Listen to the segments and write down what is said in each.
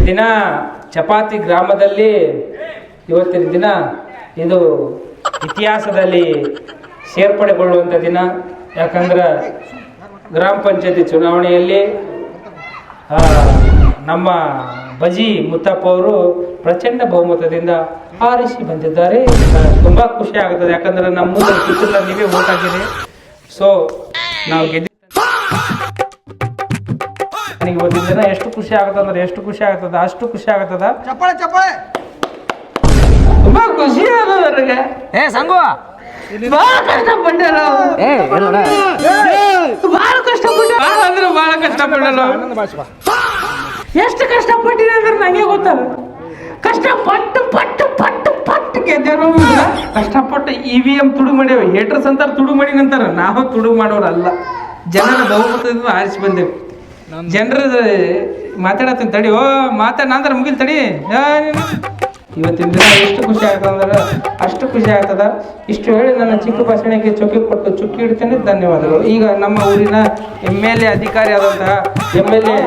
ದಿನ ಚಪಾತಿ ಗ್ರಾಮದಲ್ಲಿ ಇವತ್ತಿನ ದಿನ ಇದು ಇತಿಹಾಸದಲ್ಲಿ ಸೇರ್ಪಡೆಗೊಳ್ಳುವಂಥ ದಿನ. ಯಾಕಂದ್ರೆ ಗ್ರಾಮ ಪಂಚಾಯತಿ ಚುನಾವಣೆಯಲ್ಲಿ ನಮ್ಮ ಬಜಿ ಮುತ್ತಪ್ಪ ಅವರು ಪ್ರಚಂಡ ಬಹುಮತದಿಂದ ಆರಿಸಿ ಬಂದಿದ್ದಾರೆ. ತುಂಬ ಖುಷಿ ಆಗುತ್ತದೆ. ಯಾಕಂದ್ರೆ ನಮ್ಮ ಕಿತ್ತೂರ ನೀವೇ ಓಟ್ ಹಾಕಿರಿ. ಸೊ ನಾವು ಗೆದ್ದ ನನಗೆ ಇವತ್ತಿನ ದಿನ ಎಷ್ಟು ಖುಷಿ ಆಗುತ್ತಂದ್ರೆ ಎಷ್ಟು ಖುಷಿ ಆಗ್ತದ ಅಷ್ಟು ಖುಷಿ ಆಗ್ತದ. ತುಂಬ ಖುಷಿ ಆಗೋದು ನನಗೆ. ಸಂಗು ಭಾಳ ಕಷ್ಟಪಟ್ಟೆ ನಾವು, ಭಾಳ ಕಷ್ಟಪಟ್ಟೆ. ಭಾಳ ಅಂದ್ರೆ ಭಾಳ ಕಷ್ಟಪಟ್ಟೆ ನಾವು. ಎಷ್ಟು ಕಷ್ಟಪಟ್ಟಿದೆ ಅಂದ್ರೆ ನನಗೆ ಗೊತ್ತಲ್ಲ. ಕಷ್ಟಪಟ್ಟು ಪಟ್ಟು ಪಟ್ಟು ಪಟ್ಟು ಗೆದ್ದರು. ಕಷ್ಟಪಟ್ಟು EVM ತುಡು ಮಾಡ್ಯಾವ. ಹೇಟರ್ಸ್ ಅಂತಾರೆ ತುಡು ಮಾಡಿ ಅಂತಾರೆ. ನಾವು ತುಡು ಮಾಡೋರಲ್ಲ. ಜನರ ಬಹುಮತದಿಂದ ಆರಿಸಿ ಬಂದೇವೆ. ಜನರ ಮಾತಾಡತ್ತೀನಿ ತಡಿ. ಮಾತಾಡ ಮುಗಿಲ್ ತಡಿ. ಇವತ್ತಿನ ದಿನ ಎಷ್ಟು ಖುಷಿ ಆಗ್ತದೆ ಅಂದ್ರೆ ಅಷ್ಟು ಖುಷಿ ಆಗ್ತದ. ಇಷ್ಟು ಹೇಳಿ ನನ್ನ ಚಿಕ್ಕ ಭಾಷಣಕ್ಕೆ ಚುಕ್ಕಿ ಕೊಟ್ಟು ಚುಕ್ಕಿ ಇಡ್ತೇನೆ. ಧನ್ಯವಾದಗಳು. ಈಗ ನಮ್ಮ ಊರಿನ MLA ಅಧಿಕಾರಿ ಆದಂತಹ MLA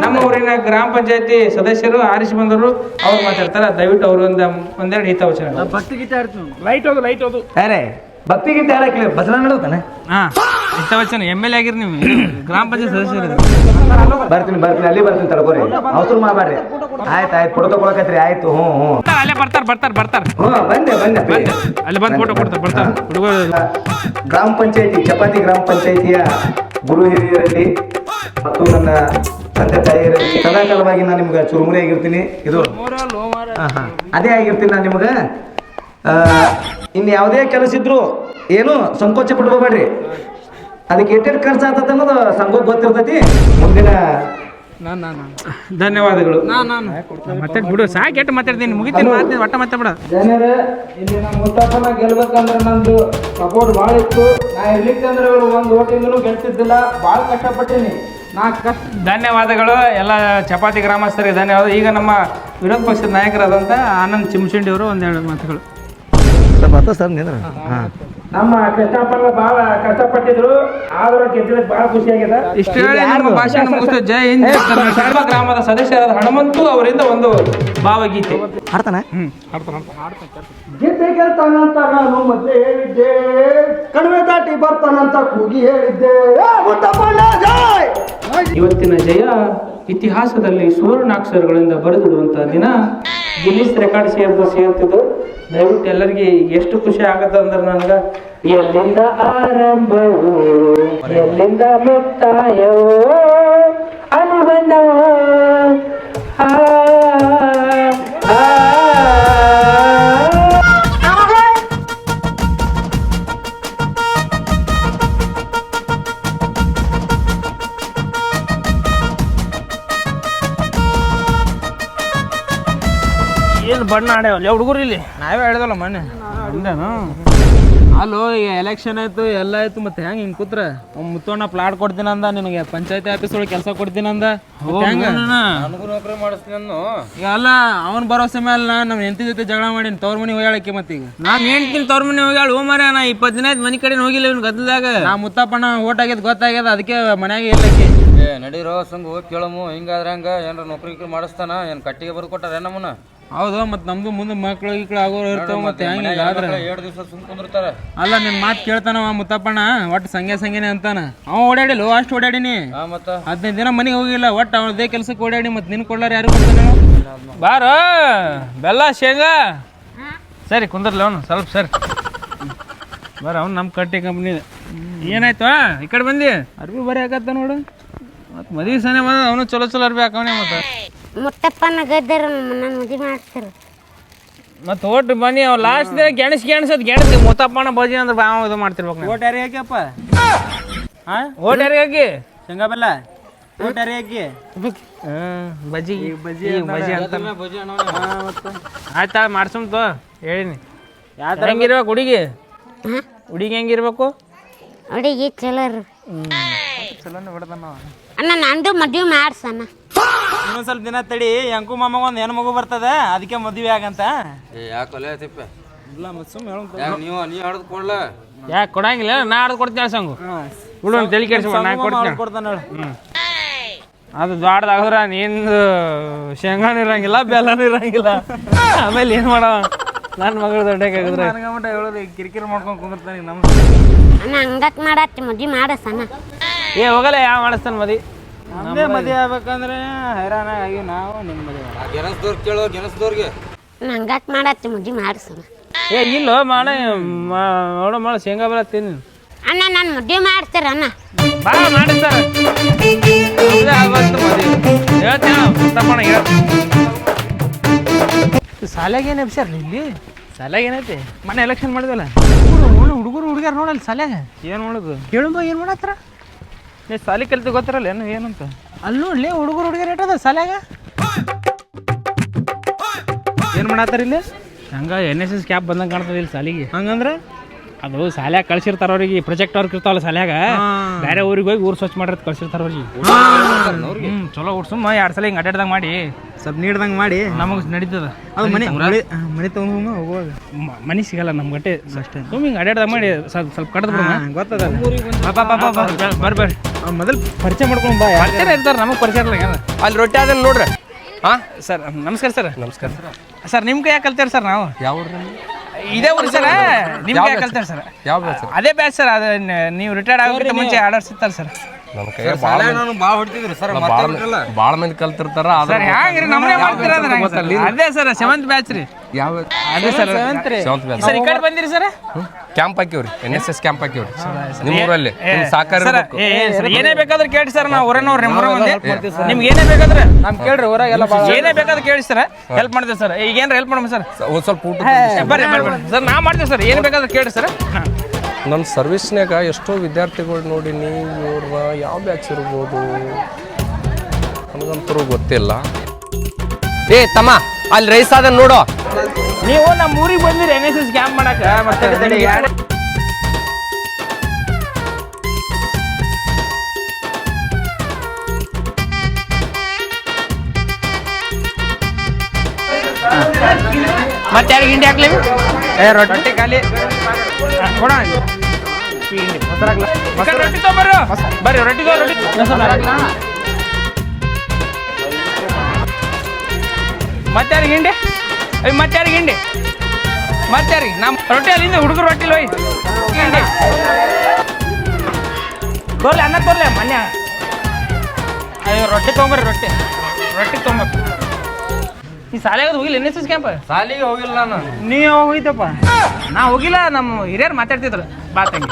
ನಮ್ಮ ಊರಿನ ಗ್ರಾಮ ಪಂಚಾಯತಿ ಸದಸ್ಯರು ಆರಿಸಿ ಬಂದರು. ಅವ್ರು ಮಾತಾಡ್ತಾರೆ. ದಯವಿಟ್ಟು ಅವರು ಒಂದೆರಡು ಹಿತವಚನ. ಭಕ್ತಿ ಗೀತೆ ಲೈಟ್ ಹೋದು ಅರೆ ಭಕ್ತಿ ಗೀತೆ ಹೇಳಕ್ಕೆ ಭಜನ ನಡೋತಾನೆ. ಹಿತವಚನ. MLA ಆಗಿರಿ ನೀವು, ಗ್ರಾಮ ಪಂಚಾಯತ್ ಸದಸ್ಯರು. ಬರ್ತೀನಿ ಅಲ್ಲಿ ಬರ್ತೀನಿ ತಡ್ಕೋರಿ. ಅವಸರ ಮಾಡಬೇಡ್ರಿ. ಆಯ್ತು ಫೋಟೋ ತಗೊಳಕತ್ರಿ. ಆಯ್ತು. ಹ್ಞೂ ಅಲ್ಲೇ ಬರ್ತಾರೆ. ಬಂದೆ ಅಲ್ಲಿ ಬಂದು ಫೋಟೋ ಕೊಡ್ತಾರೆ. ಬರ್ತಾರೆ ಹುಡುಗರು. ಗ್ರಾಮ ಪಂಚಾಯತಿ ಚಪಾತಿ ಗ್ರಾಮ ಪಂಚಾಯತಿಯ ಗುರು ಹಿರಿಯರಲ್ಲಿ ಮತ್ತು ನನ್ನ ತಂದೆ ತಾಯಿಯರಲ್ಲಿ ಸದಾಕಾಲವಾಗಿ ನಾನು ನಿಮ್ಗೆ ಚುರುಮುರಿ ಆಗಿರ್ತೀನಿ. ಇದು ಅದೇ ಆಗಿರ್ತೀನಿ ನಾನು ನಿಮ್ಗೆ. ಇನ್ನು ಯಾವುದೇ ಕೆಲಸ ಇದ್ರು ಏನು ಸಂಕೋಚ ಪಟ್ಕೋಬೇಡ್ರಿ. ಅದಕ್ಕೆ ಎಷ್ಟೆಷ್ಟು ಖರ್ಚು ಆಗ್ತದೆ ಅನ್ನೋದು ಸಂಘಕ್ಕೆ ಗೊತ್ತಿರ್ತೈತಿ. ಮುಂದಿನ ಧನ್ಯವಾದಗಳು. ಮತ್ತೆ ಬಿಡು, ಸಾಕು ಮಾತಾಡ್ತೀನಿ. ಮುಗಿತೀನಿ ಒಟ್ಟ ಮತ್ತೆ ಬಿಡ. ಜನರೇ, ಇಲ್ಲಿ ನಮ್ಮ ಮುತ್ತಪ್ಪನ ಗೆಲ್ಬೇಕಂದ್ರೆ ನಂದು ಸಪೋರ್ಟ್ ಭಾಳ ಇತ್ತು. ನಾ ಇರ್ಲಿಕ್ಕಂದ್ರೆ ಒಂದು ಓಟಿಂದಲೂ ಗೆಲ್ತಿದ್ದಿಲ್ಲ. ಭಾಳ ಕಷ್ಟಪಟ್ಟೀನಿ. ಧನ್ಯವಾದಗಳು ಎಲ್ಲ ಚಪಾತಿ ಗ್ರಾಮಸ್ಥರಿಗೆ ಧನ್ಯವಾದ. ಈಗ ನಮ್ಮ ವಿರೋಧ ಪಕ್ಷದ ನಾಯಕರಾದಂಥ ಆನಂದ್ ಚಿಮಚುಂಡಿ ಅವರು ಒಂದೆರಡು ಮಾತುಗಳು. ಸರ್ ನಮ್ಮ ಕಷ್ಟಪಟ್ಟ ಭಾಳ ಕಷ್ಟಪಟ್ಟಿದ್ರು, ಆದರೂ ಗೆದ್ದಿದ್ದಕ್ಕೆ ಭಾಳ ಖುಷಿ ಆಗಿದೆ. ಇಷ್ಟು ಹೇಳಿ ನಮ್ಮ ಭಾಷಣ ಮುಗಿಸ್ತೇವೆ. ಜೈ ಹಿಂದ್. ನಮ್ಮ ಗ್ರಾಮದ ಸದಸ್ಯರಾದ ಹನುಮಂತು ಅವರಿಂದ ಒಂದು ಭಾವಗೀತೆ ಹಾಡ್ತಾನೆ. ಗೆದ್ದೆ ಗೆಲ್ತಾನಂತ ನಾನು ಮೊದಲೇ ಹೇಳಿದ್ದೆ, ಕಡಿಮೆ ದಾಟಿ ಬರ್ತಾನಂತ ಕೂಗಿ ಹೇಳಿದ್ದೆ. ಇವತ್ತಿನ ಜಯ ಇತಿಹಾಸದಲ್ಲಿ ಸುವರ್ಣಾಕ್ಷರಗಳಿಂದ ಬರೆದಿಡುವಂತಹ ದಿನ. ಗಿನ್ನಿಸ್ ರೆಕಾರ್ಡ್ ಸೇರ್ತಿದ್ದು. ದಯವಿಟ್ಟು ಎಲ್ಲರಿಗೆ ಎಷ್ಟು ಖುಷಿ ಆಗತ್ತ ಅಂದ್ರೆ ನನಗೆ ಎಲ್ಲಿಂದ ಆರಂಭವೋ ಎಲ್ಲಿಂದ ಮುಕ್ತಾಯವೋ ಅನುಬಂಧವೋ ಏನು ಬಣ್ಣ ಆಡ್ಯಾವಲ್ಲ ಹುಡುಗರು ಇಲ್ಲಿ. ನಾವೇ ಆಡ್ದಲ್ಲ ಮೊನ್ನೆ. ಅಲ್ಲೋ ಈಗ ಎಲೆಕ್ಷನ್ ಆಯ್ತು ಎಲ್ಲ ಆಯ್ತು. ಮತ್ತೆ ಹೆಂಗೆ ಹಿಂಗೆ ಕೂತ್ರ ಮುತ್ತೋಣ ಪ್ಲಾಟ್ ಕೊಡ್ತೀನಂದ, ನಿನಗೆ ಪಂಚಾಯತಿ ಆಫೀಸ್ ಒಳಗೆ ಕೆಲಸ ಕೊಡ್ತೀನಂದ. ನೌಕರಿ ಮಾಡಿಸ್ತೀನಿ. ಈಗ ಅಲ್ಲ ಅವನ ಭರೋಸೆ ಮೇಲೆ ನಮ್ಮ ಹೆಂಡತಿ ಜೊತೆ ಜಗಳ ಮಾಡೀನಿ. ತವ್ರ ಮನೆ ಹೋಗ್ಯಾಳಕ್ಕೆ. ಮತ್ತೆ ಈಗ ನಾನು ಹೇಳ್ತೀನಿ ತವ್ರ ಮನೆ ಹೋಗ್ಯಾಳ. ಹೋಮಾರ ನಾ 20 ದಿನ ಆಯ್ತು ಮನೆ ಕಡೆ ಹೋಗಿಲ್ಲ. ಇವ್ನು ಗದ್ದಲ್ದಾಗ ನಾ ಮುತ್ತಪ್ಪಣ್ಣ ಓಟ್ ಆಗ್ಯದ ಗೊತ್ತಾಗ್ಯದ. ಅದಕ್ಕೆ ಮನ್ಯಾಗ ಇರ್ಲಕ್ಕೆ ನಡೀರೋ ಸಂಘ ಹೋಗಿ ಕೇಳಮು. ಹಿಂಗಾದ್ರೆ ಹಂಗ ಏನಾರ ನೌಕರಿ ಮಾಡಿಸ್ತಾನ. ಏನು ಕಟ್ಟಿಗೆ ಬರ್ದು ಕೊಟ್ಟಾರ ನಮ್ಮನ್ನ? ಹೌದು. ಮತ್ತೆ ನಮ್ದು ಮುಂದೆ ಮಕ್ಳು ಆಗೋರು ಇರ್ತಾವ. ಮತ್ತೆ ಹೆಂಗೆ ಆದ್ರೆ 2 ದಿವಸ ಸುಮ್ ಕುಂದಿರ್ತಾರೆ. ಅಲ್ಲ ನಿನ್ ಮಾತು ಕೇಳ್ತಾನವ ಮುತ್ತಪ್ಪಣ್ಣ. ಒಟ್ಟು ಸಂಗೇನೆ ಅಂತಾನ. ಅವ ಓಡಾಡಿಲ್ಲ ಅಷ್ಟು ಓಡಾಡಿನಿ. ಮತ್ತ 15 ದಿನ ಮನೆಗೆ ಹೋಗಿಲ್ಲ. ಒಟ್ಟು ಅವನದೇ ಕೆಲ್ಸಕ್ಕೆ ಓಡಾಡಿ. ಮತ್ತೆ ನಿನ್ ಕೊಡ್ಲಾರ ಯಾರು ಕೊಡ್ತಾನೆ? ಬಾರ ಬೆಲ್ಲ ಶೇಂಗಾ. ಸರಿ ಕುಂದ್ರಲ್ಲ ಅವನು ಸ್ವಲ್ಪ. ಸರಿ ಬರ. ಅವ್ನು ನಮ್ಮ ಕಟ್ಟಿ ಕಂಪ್ನಿ. ಏನಾಯ್ತು ಈ ಕಡೆ ಬಂದಿ? ಅರ್ಬಿ ಬರೀ ಹಾಕತ್ತ ನೋಡು. ಮತ್ತು ಮದುವೆ ಸನೇ ಬಂದ. ಅವನು ಚಲೋ ಅರ್ಬಿ ಹಾಕವನೇ. ಮತ್ತೆ ಮುತ್ತಪ್ಪನ ಗದ್ದರ ನನ್ನ ಮದುವೆ ಮಾಡ್ತಾರೆ. ಮತ್ತೆ ಓಟ್ ಬನ್ನಿ. ಅವ್ ಲಾಸ್ಟ್ ದಿನ ಗೆಣಸ್ ಮುತ್ತಪ್ಪನ ಬಜಿ ಅಂದ್ರೆ ಬಾವ ಇದು ಮಾಡ್ತಿರ್ಬೇಕು. ಓಟ್ ಯಾರಿಗೆ ಹಾಕ್ಯಪ್ಪ? ಓಟ್ ಯಾರಿಗೆ ಹಾಕಿ? ಶೇಂಗಾ ಬೆಲ್ಲ ಓಟ್ ಯಾರಿಗೆ ಹಾಕಿ? ಬಜಿ ಅಂತ ಆಯ್ತಾ ಮಾಡ್ಸಂತ ಹೇಳಿನಿ. ಹೆಂಗಿರ್ಬೇಕು ಹುಡುಗಿ? ಹೆಂಗಿರ್ಬೇಕು? ಹುಡುಗಿ ಚಲೋ ಚಲೋನೇ ಬಿಡ್ತಾನ ಅಣ್ಣ. ನಂದು ಮದುವೆ ಮಾಡ್ಸಣ್ಣ. ಇನ್ನೊಂದ್ ಸ್ವಲ್ಪ ದಿನ ತಡಿ. ಅಂಕು ಮಾಮಗ ಒಂದು ಹೆಣ್ಣು ಮಗು ಬರ್ತದ. ಅದಕ್ಕೆ ಮದುವೆ ಆಗಂತ. ಯಾಕಲ್ಲ ತಿಪ್ಪ ಇಲ್ಲ ಮತ್ತೆ ಸುಮ್ಮನೆ ನೀ ಹಡ್ದು ಕೊಡ್ಲ. ಯಾಕೆ ಕೊಡಂಗಿಲ್ಲ? ನಾ ಹಡ್ದು ಕೊಡ್ತೀನಿ ಸಂಗು. ಬಿಡು ತಲೆ ಕೆಡ್ಸಿ ನಾ ಕೊಡ್ತೀನಿ. ಕೊಡ್ತಾನ. ಅದು ದೊಡ್ಡದಾಗದ್ರ ನಿಂದು ಶೇಂಗಾನು ಇರಂಗಿಲ್ಲ ಬೆಲ್ಲನೂ ಇರಂಗಿಲ್ಲ ಆಮೇಲೆ ಏನು ಮಾಡೋ ನನ್ನ ಮಗಳು ದೊಡ್ಡಕ್ಕಾಗಿದ್ರೆ ನನಗಮಟ ಹೇಳೋದು ಕಿರಿಕಿರಿ ಮಾಡ್ಕೊಂಡು ಕುಂದಿರ್ತಾನೆ ನಮ್ಮ ಅಣ್ಣ ಹಂಗಕ್ಕೆ ಮಾಡತ್ತಿ ಮದ್ವೆ ಮಾಡಸಣ್ಣ. ಏ ಹೋಗಲ್ಲ ಯಾವ ಮಾಡಿಸ್ತಾನೆ ನಮ್ಮದೇ ಮದುವೆ ಆಗ್ಬೇಕಂದ್ರೆ ಹೈರಾಣ ಆಗಿ ನಾವು ನಿಮ್ಮ ಮದುವೆ ಗೆನಸ್ದವ್ರು ಕೇಳೋ ಗೆನಸ್ದವ್ರಿಗೆ ಅಣ್ಣ ಹಂಗಕ್ಕೆ ಮಾಡತ್ತಿ ಮದ್ವೆ ಮಾಡಸಣ್ಣ. ಏ ಇಲ್ಲೋ ಮಾಡ ಶೇಂಗಾ ಬೆಲ್ಲ ತಿನ್ನು ಅಣ್ಣ ನಾನು ಮದ್ವೆ ಮಾಡ್ತೀರ ಅಣ್ಣ. ಬಾ ಮಾಡಿಸ್ತಾರ ಸಾಲ್ಯಾಗ ಏನು ಎಬ್ಸ್ಯಾರ ಇಲ್ಲಿ ಸಾಲ್ಯಾಗ ಏನೈತಿ ಮೊನ್ನೆ ಎಲೆಕ್ಷನ್ ಮಾಡಿದಲ್ಲ ಹುಡುಗರು ಹುಡುಗ್ಯಾರ ನೋಡಲ್ಲ ಸಾಲ್ಯಾಗ ಏನು ಮಾಡೋದು ಕೇಳುಂಬ ಏನು ಮಾಡತ್ತಾರ ನೀ ಸಾಲಿ ಕಲಿತು ಗೊತ್ತಿರಲ್ಲ ಏನು ಏನಂತ ಅಲ್ಲಿ ನೋಡ್ಲಿ ಹುಡುಗರು ಹುಡುಗಿಯರು ಇಟ್ಟದ ಸಾಲ್ಯಾಗ ಏನು ಮಾಡತ್ತಾರ ಇಲ್ಲಿ ಹಂಗ NSS ಕ್ಯಾಪ್ ಬಂದಂಗೆ ಕಾಣ್ತದೆ ಇಲ್ಲಿ ಸಾಲಿಗೆ ಹಂಗಂದ್ರೆ ಅದು ಸಾಲ್ಯಾಗ ಕಳ್ಸಿರ್ತಾರ ಅವ್ರಿಗೆ ಪ್ರೊಜೆಕ್ಟ್ ಅವ್ರಿಗೆ ಇರ್ತಾವಲ್ಲ ಸಾಲ್ಯಾಗ ಬೇರೆ ಊರಿಗೆ ಹೋಗಿ ಊರು ಸ್ವಚ್ಛ ಮಾಡಿರೋದು ಕಳ್ಸಿರ್ತಾರ ಅವ್ರಿಗೆ ಚಲೋ ಸುಮ್ಮ 2 ಸಲ ಹಿಂಗೆ ಅಡ್ಡಾಡ್ದಂಗೆ ಮಾಡಿ ಸ್ವಲ್ಪ ನೀಡ್ದಂಗೆ ಮಾಡಿ ನಮಗೆ ನಡೀತದ ಅದು ಮನೆ ತಗೊಂಡು ಹೋಗುವಾಗ ಮನೆ ಸಿಗಲ್ಲ ನಮ್ಮ ಗಟ್ಟೆ ಅಷ್ಟೇ ಸುಮ್ಮ ಹಿಂಗೆ ಅಡ್ಡಾಡ್ದಂಗೆ ಮಾಡಿ ಸ್ವಲ್ಪ ಕಡ್ದು ಬಿಡೋಣ ಗೊತ್ತದ ಬರ್ರಿ ಮೊದಲು ಪರಿಚಯ ಮಾಡ್ಕೊಂಡು ಬಾ. ಪರಿಚಯ ಇರ್ತಾರೆ ನಮಗೆ ಪರಿಚಯ ಇರಲ್ಲ ಅಲ್ಲಿ ರೊಟ್ಟಿ ಅದನ್ನ ನೋಡ್ರಿ ಹಾಂ ಸರ್ ನಮಸ್ಕಾರ ಸರ್ ನಮಸ್ಕಾರ ಸರ್ ನಿಮ್ಮ ಕೈ ಕಲ್ತೇವೆ ಸರ್ ನಾವು ಯಾವ ಇದೇ ಊರು ಸರ್ ನಿಮ್ಮ ಕೈ ಕಲ್ತೇವೆ ಸರ್ ಯಾವ ಸರ್ ಅದೇ ಬ್ಯಾಚ್ ಸರ್ ಅದು ನೀವು ರಿಟೈರ್ಡ್ ಆಗೋಕ್ಕಿಂತ ಮುಂಚೆ ಆರ್ಡರ್ಸ್ ಇರ್ತಾರೆ ಸರ್ ನನ್ನ ಕೈ ಭಾಳ ಹೊಡ್ತಿದ್ರು ಸರ್ ಭಾಳ ಮಂದಿ ಕಲ್ತಿರ್ತಾರ ಸರ್ ಹ್ಯಾಂಗ್ರಿ ನಮ್ಮನೆ ಮಾಡ್ತೀರ ಅದೇ ಸರ್ 7th ಬ್ಯಾಚ್ ರೀ ಯಾವ ಅದೇ ಸರ್ ಸರ್ ಈ ಕಡೆ ಬಂದಿರಿ ಸರ್ ಕ್ಯಾಂಪ್ ಹಾಕಿವ್ರಿ NSS ಕ್ಯಾಂಪ್ ಹಾಕಿವ್ರಿ ನಿಮ್ಮ ಊರಲ್ಲಿ ಸಾಕಾರ ಸರ್ ಏನೇ ಬೇಕಾದ್ರೆ ಕೇಳಿ ಸರ್ ನಾವು ಊರನವ್ರು ನಿಮ್ಮ ಊರ ನಿಮ್ಗೆ ಏನೇ ಬೇಕಾದ್ರೆ ನಮ್ ಕೇಳ್ರಿ ಊರಾಗೆಲ್ಲ ಏನೇ ಬೇಕಾದ್ರೆ ಕೇಳಿ ಸರ್ ಹೆಲ್ಪ್ ಮಾಡ್ತೇವೆ ಸರ್ ಈಗ ಏನ್ರ ಹೆಲ್ಪ್ ಮಾಡಮ್ಮ ಸರ್ ಒಂದು ಸ್ವಲ್ಪ ಊಟ ಬರ್ರಿ ಸರ್ ನಾ ಮಾಡ್ತೇವೆ ಸರ್ ಏನು ಬೇಕಾದ್ರೆ ಕೇಳಿ ಸರ್ ನನ್ನ ಸರ್ವಿಸ್ನಾಗ ಎಷ್ಟೋ ವಿದ್ಯಾರ್ಥಿಗಳು ನೋಡಿನಿ ಇವ್ರನ್ನ ಯಾವ ಬ್ಯಾಚ್ ಇರ್ಬೋದು ನನಗಂತರೂ ಗೊತ್ತಿಲ್ಲ. ಏ ತಮ್ಮ ಅಲ್ಲಿ ರೈಸ್ ಅದನ್ನ ನೋಡು. ನೀವು ನಮ್ಮ ಊರಿಗೆ ಬಂದಿರಿ NSS ಕ್ಯಾಂಪ್ ಮಾಡಕ ಮತ್ತೆ ಮತ್ತೆ ಯಾರಿಗೆ ಹಿಂಡಿ ಹಾಕ್ಲಿ ರೊಟ್ಟಿ ಖಾಲಿ ಕೊಡ ರೊಟ್ಟಿ ತಗೊಂಬರ್ರಿ ಬರ್ರಿ ರೊಟ್ಟಿ ಮತ್ತಾರಿಗೆ ಹಿಂಡಿ ಮತ್ತಾರಿಗೆ ಹಿಂಡಿ ಮತ್ತಾರಿಗೆ ನಮ್ಮ ರೊಟ್ಟಿ ಅಲ್ಲಿಂದ ಹುಡುಗರು ರೊಟ್ಟಿ ಲೋಯ್ ಹಿಂಡಿ ತೋರ್ಲಿ ಅನ್ನ ತೋರ್ಲಿ ಮನ್ಯ ಅಯ್ಯೋ ರೊಟ್ಟಿ ತೊಗೊಂಬರ್ರಿ ರೊಟ್ಟಿ ತೊಗೊಂಬರ್ರಿ ಈ ಶಾಲೆಗೆ ಹೋಗಿಲ್ಲ NSS ಕ್ಯಾಂಪ್ ಸಾಲಿಗೆ ಹೋಗಿಲ್ಲ ನಾನು. ನೀ ಹೋಗಿದ್ದಪ್ಪ ನಾ ಹೋಗಿಲ್ಲ ನಮ್ಮ ಹಿರಿಯರು ಮಾತಾಡ್ತಿದ್ರು ಬಾ ತಂಗಿ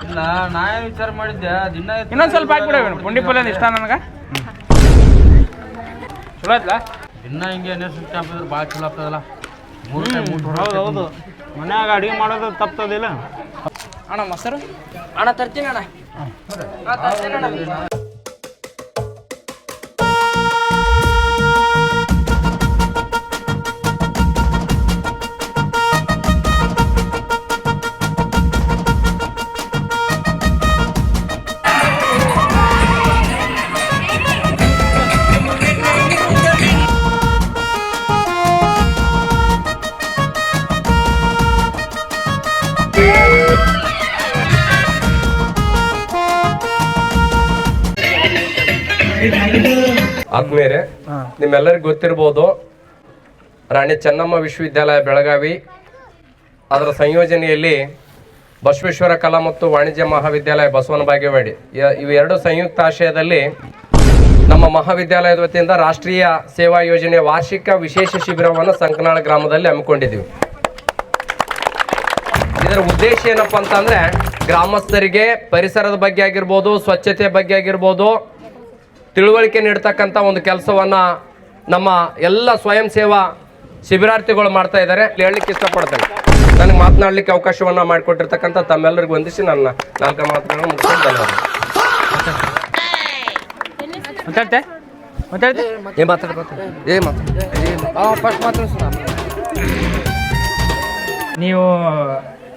ಇಲ್ಲ ನಾ ಏನು ವಿಚಾರ ಮಾಡಿದ್ದೆ ದಿನ ಇನ್ನೊಂದು ಸ್ವಲ್ಪ ಹಾಕ್ಬಿಡ ಪುಂಡಿ ಪಲ್ಯ ಇಷ್ಟ ನನಗೆ ಚಲೋ ಆಯ್ತಲ್ಲ ದಿನ ಹಿಂಗೆ NSS ಕ್ಯಾಂಪ್ ಇದ್ರೆ ಭಾಳ ಚಲೋ ಆಗ್ತದಲ್ಲ. ಹೌದು ಮನ್ಯಾಗ ಅಡುಗೆ ಮಾಡೋದು ತಪ್ತದಿಲ್ಲ ಅಣ್ಣ ಮೊಸರು ಅಣ್ಣ ತರ್ತೀನಿ ಅಣ್ಣ ಆತ್ಮೀಯರೇ, ನಿಮ್ಮೆಲ್ಲರಿಗೂ ಗೊತ್ತಿರ್ಬೋದು ರಾಣಿ ಚೆನ್ನಮ್ಮ ವಿಶ್ವವಿದ್ಯಾಲಯ ಬೆಳಗಾವಿ ಅದರ ಸಂಯೋಜನೆಯಲ್ಲಿ ಬಸವೇಶ್ವರ ಕಲಾ ಮತ್ತು ವಾಣಿಜ್ಯ ಮಹಾವಿದ್ಯಾಲಯ ಬಸವನ ಬಾಗೇವಾಡಿ ಇವು ಎರಡು ಸಂಯುಕ್ತ ಆಶಯದಲ್ಲಿ ನಮ್ಮ ಮಹಾವಿದ್ಯಾಲಯದ ವತಿಯಿಂದ ರಾಷ್ಟ್ರೀಯ ಸೇವಾ ಯೋಜನೆಯ ವಾರ್ಷಿಕ ವಿಶೇಷ ಶಿಬಿರವನ್ನು ಸಂಕನಾಳ ಗ್ರಾಮದಲ್ಲಿ ಹಮ್ಮಿಕೊಂಡಿದ್ದೀವಿ. ಇದರ ಉದ್ದೇಶ ಏನಪ್ಪಾ ಅಂತಂದ್ರೆ ಗ್ರಾಮಸ್ಥರಿಗೆ ಪರಿಸರದ ಬಗ್ಗೆ ಆಗಿರ್ಬೋದು, ಸ್ವಚ್ಛತೆ ಬಗ್ಗೆ ಆಗಿರ್ಬೋದು ತಿಳುವಳಿಕೆ ನೀಡ್ತಕ್ಕಂಥ ಒಂದು ಕೆಲಸವನ್ನ ನಮ್ಮ ಎಲ್ಲ ಸ್ವಯಂ ಸೇವಾ ಶಿಬಿರಾರ್ಥಿಗಳು ಮಾಡ್ತಾ ಇದ್ದಾರೆ. ಹೇಳಲಿಕ್ಕೆ ಇಷ್ಟಪಡ್ತೇನೆ. ನನಗೆ ಮಾತನಾಡಲಿಕ್ಕೆ ಅವಕಾಶವನ್ನ ಮಾಡಿಕೊಟ್ಟಿರ್ತಕ್ಕಂಥ ತಮ್ಮೆಲ್ಲರಿಗೂ ವಂದಿಸಿ ನನ್ನ 4 ಮಾತುಗಳನ್ನು ಮುಗಿಸ್ಕೊಂಡು ನೀವು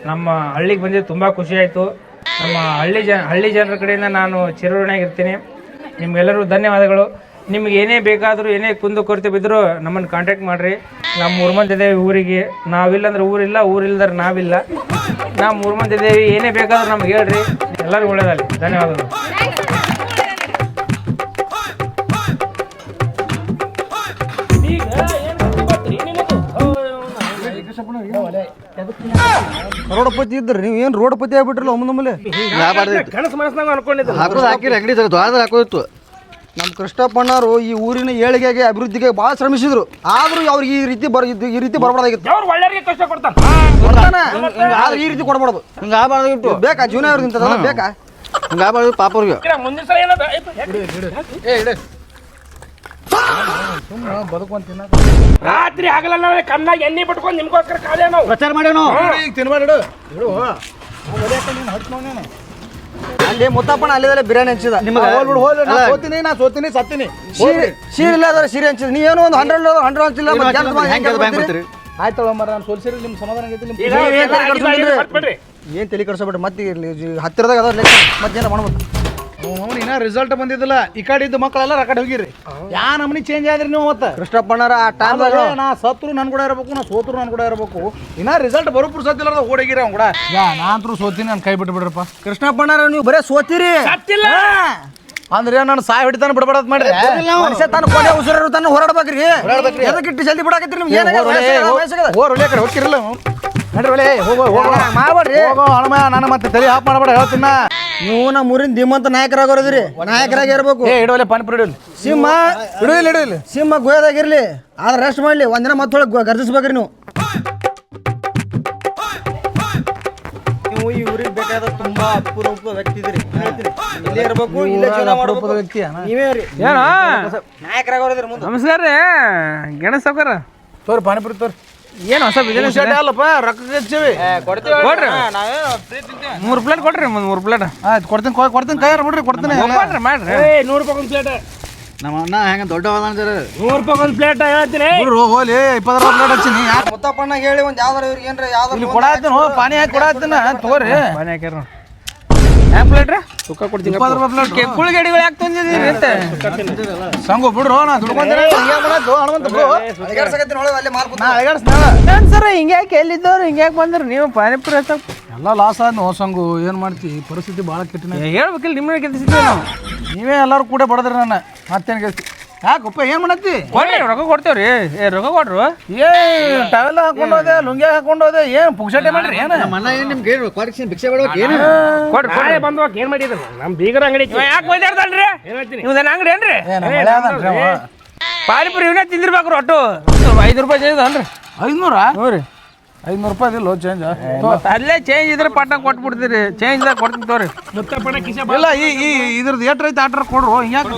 ನಮ್ಮ ಹಳ್ಳಿಗೆ ಬಂದಿದ್ದು ತುಂಬ ಖುಷಿ ಆಯಿತು. ನಮ್ಮ ಹಳ್ಳಿ ಜನರ ಕಡೆಯಿಂದ ನಾನು ಚಿರಋಣಿಯಾಗಿರ್ತೀನಿ. ನಿಮ್ಗೆಲ್ಲರೂ ಧನ್ಯವಾದಗಳು. ನಿಮ್ಗೆ ಏನೇ ಬೇಕಾದರೂ ಏನೇ ಕುಂದು ಕೊರತೆ ಬಿದ್ದರೂ ನಮ್ಮನ್ನು ಕಾಂಟ್ಯಾಕ್ಟ್ ಮಾಡಿರಿ. ನಾವು 3 ಮಂದಿ ಇದ್ದೇವೆ ಊರಿಗೆ. ನಾವಿಲ್ಲಂದ್ರೆ ಊರಿಲ್ಲ, ಊರಿಲ್ಲದ್ರೆ ನಾವಿಲ್ಲ. ನಾವು 3 ಮಂದಿ ಇದ್ದೇವೆ. ಏನೇ ಬೇಕಾದರೂ ನಮ್ಗೆ ಹೇಳ್ರಿ. ಎಲ್ಲರಿಗೂ ಒಳ್ಳೆಯದಾಗಲಿ. ಧನ್ಯವಾದಗಳು. ರೋಡಪತಿ ಇದ್ರಿ ನೀವು ಏನು ರೋಡಪತಿ ಆಗ್ಬಿಟ್ರಲ್ಲ ಒಮ್ಮೆ ಕನಸು ಮನಸ್ನಾಗ ಅನ್ಕೊಂಡಿದ್ದೆ ಹಾಕೋದು ಹಾಕಿರಿ ಅಂಗಡಿ ದ್ವಾರದಲ್ಲಿ ಹಾಕೋದಿತ್ತು ನಮ್ಮ ಕೃಷ್ಣಪ್ಪಣ್ಣವರು ಈ ಊರಿನ ಏಳಿಗೆಗೆ ಅಭಿವೃದ್ಧಿಗೆ ಭಾಳ ಶ್ರಮಿಸಿದ್ರು ಆದ್ರೂ ಅವ್ರಿಗೆ ಈ ರೀತಿ ಬರಬಾರ್ದಾಗಿತ್ತು ಅವ್ರು ಒಳ್ಳೆಯವ್ರಿಗೆ ಕಷ್ಟ ಕೊಡ್ತಾನೆ ಆದ್ರೆ ಈ ರೀತಿ ಕೊಡಬಾರ್ದು ಹಿಂಗೆ ಆಗಬಾರ್ದಾಗಿತ್ತು ಬೇಕಾ ಜೀವನ ಅವ್ರಿಗೆ ಇಂಥದ್ದೆಲ್ಲ ಬೇಕಾ ಹಿಂಗೆ ಆಗಬಾರ್ದು ಪಾಪ ಅವ್ರಿಗೆ ಮುಂದಿನ ಸಲ ಏನದ ರಾತ್ರಿ ಆಗಲ್ಲ ಕಣ್ಣಾಗ ಎಣ್ಣೆ ಬಿಟ್ಕೊಂಡು ನಿಮ್ಗೋಸ್ಕರ ಕಾಲೇ ನಾವು ಪ್ರಚಾರ ಮಾಡ್ಯಾವ ನಾವು ಈಗ ತಿನ್ಬಾರ್ದು ಅಲ್ಲಿ ಮುತ್ತಪ್ಪನ ಅಲ್ಲಿದಲ್ಲೇ ಬಿರಿಯಾನಿ ಹಂಚಿದ ನಾ ಸೋತೀನಿ ಸತ್ತೀನಿ ಸೀರೆ ಇಲ್ಲ ಅದ್ರ ಸೀರೆ ಹಂಚಿದ ನೀ ಏನೋ ಒಂದು 100 ಹಂಚಿಲ್ಲ ಆಯ್ತಳ ಮರ ನಾನು ಸೋಲ್ಸಿರಿ ನಿಮ್ಮ ಸಮಾಧಾನ ಆಗೈತಿ ಏನು ತಲೆ ಕರ್ಸೋಬಿಟ್ರಿ ಮತ್ತೆ ಇರಲಿ ಹತ್ತಿರದಾಗ ಅದ ಮತ್ತೇನ ಮಾಡ್ಬೇಕು ಇನ್ನ ರಿಸಲ್ಟ್ ಬಂದಿದ್ದಿಲ್ಲ ಈ ಕಡೆ ಇದ್ದು ಮಕ್ಕಳೆಲ್ಲ ಆ ಕಡೆ ಹೋಗಿರಿ ಯಾ ನಮ್ಮನಿ ಚೇಂಜ್ ಆದ್ರಿ ನೀವು ಮತ್ತೆ ಕೃಷ್ಣಪ್ಪಣ್ಣರ ಆ ಟೈಮ್ದಾಗ ನಾ ಸತ್ರು ನನ್ ಕೂಡ ಇರಬೇಕು ನಾ ಸೋತ್ರು ನನ್ ಕೂಡ ಇರಬೇಕು ಇನ್ನ ರಿಸಲ್ಟ್ ಬರೋ ಪುರ್ಸತ್ತಿಲ್ಲ ಓಡಗಿರಿ ಅವ್ನ ಕೂಡ ನಾನಂತರೂ ಸೋತೀನಿ ನಾನು ಕೈ ಬಿಟ್ಟು ಬಿಡ್ರಪ್ಪ ಕೃಷ್ಣಪ್ಪಣ್ಣರ ನೀವು ಬರೇ ಸೋತೀರಿ ಅಂದ್ರೆ ನಾನು ಸಾಯ್ ಹಿಡಿತಾನ ಬಿಡಬಾರ್ದು ಮಾಡ್ರಿ ಮನುಷ್ಯ ತಾನು ಕೊನೆ ಉಸಿರು ತಾನು ಹೊರಡ್ಬೇಕ್ರಿ ಎದಕ್ಕಿಟ್ಟು ಜಲ್ದಿ ಬಿಡಾಕತ್ರಿ ನಿಮ್ಗೆ ಹೋಗಿರಲ್ಲ ನಡ್ರಿ ಮಾಡ್ಬೇಡ್ರಿ ಹೋಗೋ ಹಣಮ ನಾನು ಮತ್ತೆ ತಲೆ ಹಾಪ್ ಮಾಡಬೇಡ ಹೇಳ್ತೀನ ನೀವು ನಮ್ಮ ಊರಿನ ಧೀಮಂತ ನಾಯಕರಾಗೋದ್ರಿ ನಾಯಕರಾಗಿ ಇರ್ಬೇಕು ಇಡವಲೆ ಪಾನಿಪುರಿ ಇಡಲಿ ಸಿಂಹ ಇಡಲಿ ಸಿಂಹ ಗುಹೆದಾಗಿರ್ಲಿ ಆದ್ರೆ ರೆಸ್ಟ್ ಮಾಡ್ಲಿ ಒಂದಿನ ಮತ್ತೊಳಗೆ ಗರ್ಜಿಸ್ಬೇಕ್ರಿ ನೀವು ನೀವು ಈ ಊರಿಗೆ ಬೇಕಾದ ತುಂಬಾ ಅಪರೂಪ ವ್ಯಕ್ತಿ ಇದ್ರಿ ಇಲ್ಲೇ ಇರ್ಬೇಕು ಇಲ್ಲೇ ಜೀವನ ಮಾಡಬೇಕು ವ್ಯಕ್ತಿ ನೀವೇ ರೀ ಏನೋ ನಾಯಕರಾಗೋದ್ರಿ ಮುಂದೆ ನಮಸ್ಕಾರ ರೀ ಗಣೇಶ್ ಸಾವ್ಕಾರ ತೋರಿ ಪಾನಿಪುರಿ ತೋರಿ ಏನು ಹೊಸ ಬಿಸಿನೆಸ್ ಅಲ್ಲಪ್ಪ ರೊಕ್ಕ ಹೆಚ್ಚಿವಿ ಕೊಡ್ರಿ 3 ಪ್ಲೇಟ್ ಕೊಡ್ರಿ 3 ಪ್ಲೇಟ್ ಆಯ್ತು ಕೊಡ್ತೀನಿ ಕೈ ಬಿಡ್ರಿ ಕೊಡ್ತೀನಿ ಮಾಡ್ರಿ ಮಾಡ್ರಿ 100 ರೂಪಾಯಿ ಒಂದು ಪ್ಲೇಟ್ ನಮ್ಮ ಅಣ್ಣ ಹೆಂಗ ದೊಡ್ಡವಾದ 100 ರೂಪಾಯಿ ಒಂದು ಪ್ಲೇಟ್ ಹೇಳ್ತೀನಿ ಹೋಲಿ 20 ಪ್ಲೇಟ್ ಹಚ್ಚಿನಿ ಮುತ್ತಪ್ಪಣ್ಣ ಹೇಳಿ ಒಂದು ಯಾವ್ದಾರ ಇವ್ರಿಗೆ ಏನ್ರ ಯಾವ್ದಾರ ಇಲ್ಲಿ ಕೊಡಾತೀನಿ ಪಾನಿ ಹಾಕಿ ಕೊಡಾತೀನಿ ತಗೋರಿ ಪಾನಿ ಹಾಕ್ಯಾರ ಹ್ಯಾಂಗ ಪ್ಲೇಟ್ ರೀ ಸುಕ್ಕ ಕೊಡ್ತೀನಿ 20 ಪ್ಲೇಟ್ ಕುಳಿಗಡಿಗಳು ಯಾಕೆ ತಂದಿದ್ದೀರಿ ಅಂತ ಸಂಗು ಬಿಡ್ರು ನಾ ದುಡ್ಕೊಂತೀನಿ ಅಲ್ಲಿ ಮಾರ್ಬೋದು ಸರ್ ಹಿಂಗ್ಯಾಕೆ ಎಲ್ಲಿದ್ದವ್ರು ಹಿಂಗ್ಯಾಕೆ ಬಂದ್ರಿ ನೀವು ಪಾನಿಪುರಿ ಹಚ್ಚಕ್ ಎಲ್ಲ ಲಾಸ್ ಆದ್ ನೋ ಸಂಗು ಏನ್ ಮಾಡ್ತಿ ಪರಿಸ್ಥಿತಿ ಭಾಳ ಕೆಟ್ಟಿನ ಹೇಳ್ಬೇಕಿಲ್ಲ ನಿಮ್ಮನ್ನ ಗೆದ್ದಿಸಿದ್ವಿ ನಾವು ನೀವೇ ಎಲ್ಲಾರು ಕೂಡ ಬಡದ್ರಿ ನನ್ನ ಮತ್ತೇನು ಗೆಲ್ತಿ ಯಾಕಪ್ಪ ಏನ್ ಮಾಡತ್ತಿ ಕೊಡ್ರಿ ರೊಕ್ಕ ಕೊಡ್ತೇವ್ರಿ ರೊಕ್ಕ ಕೊಡ್ರು ಏ ಟವೆಲ್ಲ ಹಾಕೊಂಡು ಹೋದೆ ಲುಂಗಿ ಹಾಕೊಂಡು ಹೋದೆ ಏನ್ ಪುಕ್ಷಟೆ ಮಾಡ್ರಿ ಏನ ಭಿಕ್ಷೆ ಬಿಡ್ಬೇಕು ಏನು ಕೊಡ್ರಿ ನಾಳೆ ಬಂದ್ವಾಗ ಏನ್ ಮಾಡಿದ್ರು ನಮ್ಮ ಬೀಗರ ಅಂಗಡಿ ಯಾಕೆ ಬೈದಾಡ್ದಲ್ರಿ ನಿಮ್ದೇನ ಅಂಗಡಿ ಏನ್ರಿ ಪಾನಿಪುರಿ ಇವನೇ ತಿಂದಿರ್ಬೇಕ್ರಿ ಒಟ್ಟು 5 ರೂಪಾಯಿ ಚೇಂಜ್ ಅನ್ರಿ 500 ಹ್ಞೂ ರೀ 500 ರೂಪಾಯಿ ಇದಿಲ್ಲ ಚೇಂಜ್ ಅಲ್ಲೇ ಚೇಂಜ್ ಇದ್ರೆ ಪಟ್ಟ ಕೊಟ್ಬಿಡ್ತೀರಿ ಚೇಂಜ್ ಕೊಡ್ತೀನಿ ತೋರಿ ಮುತ್ತಪ್ಪಣ ಕಿಸ ಇಲ್ಲ ಈ ಇದ್ರದ್ದು ಏಟ್ ರೈತ ಆರ್ಡರ್ ಕೊಡ್ರು ಹಿಂಗ್ಯಾಕೆ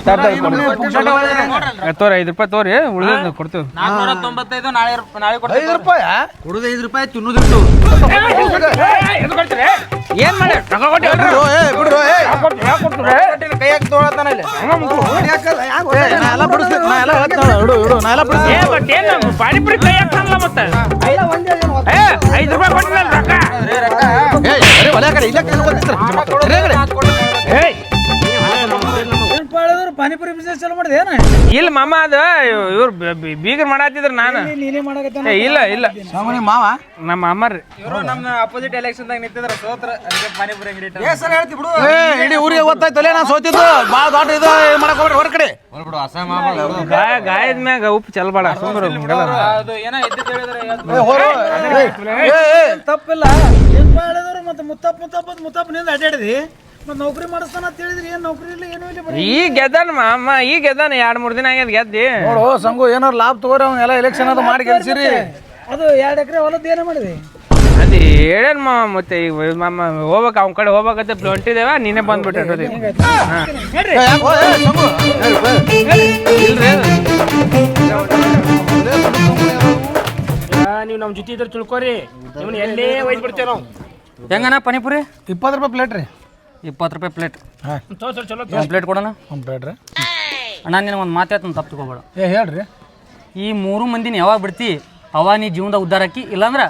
ತೋರಿ 5 ರೂಪಾಯಿ ತೋರಿ ಉಳಿದ ಕೊಡ್ತೀವಿ 495 ನಾಳೆ 5 ರೂಪಾಯಿ ಕೊಡುದು 5 ರೂಪಾಯಿ ತಿನ್ನೋದಿಟ್ಟು ಏನ್ ಮಾಡಿ ರೊಕ್ಕ ಕೊಟ್ಟು ಬಿಡ್ರು ಕೈ ಹಾಕಿ ತೊಗೊಳತ್ತಾನ ಇಲ್ಲಿ ಪಾನಿಪುರಿ ಕೈ ಹಾಕ್ತಾನಲ್ಲ ಮತ್ತೆ 5 ರೂಪಾಯಿ ಕೊಟ್ಟಿಲ್ಲ ರೊಕ್ಕ ಪಾನಿಪುರಿ ಬಿಸ್ನೆಸ್ ಚಾಲು ಮಾಡಿದೆ ಏನ ಇಲ್ಲ ಮಾಮ ಅದ ಇವ್ರು ಬೀಗರ್ ಮಾಡತ್ತಿದ್ರ ನಾನು ನೀನೇ ಮಾಡಕತ್ತ ಇಲ್ಲ ಇಲ್ಲ ಮಾವ ನಮ್ಮ ಅಮ್ಮರ್ರಿ ಇವರು ನಮ್ಮ ಅಪೋಸಿಟ್ ಎಲೆಕ್ಷನ್ದಾಗ ನಿಂತಿದ್ರ ಸೋತ್ರ ಅದಕ್ಕೆ ಪಾನಿಪುರಿ ಅಂಗಡಿ ಹೆಸರು ಹೇಳ್ತಿ ಬಿಡು ಇಡೀ ಊರಿಗೆ ಗೊತ್ತಾಯ್ತಲ್ಲ ನಾ ಸೋತಿದ್ದು ಭಾಳ ದೊಡ್ಡ ಇದು ಮಾಡಕ್ ಹೋಗ್ರಿ ಹೊರ ಕಡೆ ಗಾಯದ ಮ್ಯಾಗ ಉಪ್ಪು ಚಲ್ಬೇಡ ಸುಂದರ ತಪ್ಪಿಲ್ಲ ಮತ್ತೆ ಮುತ್ತಪ್ಪ ನಿಂದ ಅಡ್ಡಾಡಿದಿ ಮತ್ತೆ ನೌಕರಿ ಮಾಡಿಸ್ತಾನ ಅಂತ ಹೇಳಿದ್ರಿ ಏನ್ ನೌಕರಿ ಇಲ್ಲ ಏನೂ ಇಲ್ಲ ಈಗ ಗೆದ್ದಾನ ಮಾಮ ಈಗ ಗೆದ್ದಾನ 2-3 ದಿನ ಆಗ್ಯದ ಗೆದ್ದಿ ನೋಡು ಸಂಗು ಏನಾರು ಲಾಭ ತಗೋರಿ ಅವ್ನೆಲ್ಲ ಎಲೆಕ್ಷನ್ ಅದು ಮಾಡಿ ಗೆಲ್ಸಿರಿ ಅದು 2 ಎಕರೆ ಹೊಲದ ಏನ ಮಾಡಿದೆ ಅದು ಹೇಳೇನ್ ಮಾಮ ಮತ್ತೆ ಈಗ ಮಾಮ ಹೋಗ್ಬೇಕು ಅವ್ನ ಕಡೆ ಹೋಗ್ಬೇಕಂತ ಹೊಂಟಿದೇವ ನೀನೇ ಬಂದ್ಬಿಟ್ಟೆ ನೀವು ನಮ್ಮ ಜೊತೆ ಇದ್ರೆ ತಿಳ್ಕೊರಿ ನಿಮ್ಮನ್ನ ಎಲ್ಲೇ ಒಯ್ದು ಬಿಡ್ತೇವೆ ನಾವು ಹೆಂಗನ ಪಾನಿಪುರಿ 20 ರೂಪಾಯಿ ಪ್ಲೇಟ್ ರೀ 20 ರೂಪಾಯಿ ಪ್ಲೇಟ್ ಚಲೋ ಒಂದು ಪ್ಲೇಟ್ ಕೊಡೋಣ ಒಂದು ಪ್ಲೇಟ್ ರೀ ಅಣ್ಣ ನಿನಗೆ ಒಂದು ಮಾತಾಡ್ತಾನೆ ತಪ್ಪು ತಗೋಬೇಡ ಹೇಳ್ರಿ ಈ 3 ಮಂದಿನ ಯಾವಾಗ ಬಿಡ್ತಿ ಅವ ನೀ ಜೀವನದ ಉದ್ಧಾರ ಆಕಿ ಇಲ್ಲಾಂದ್ರ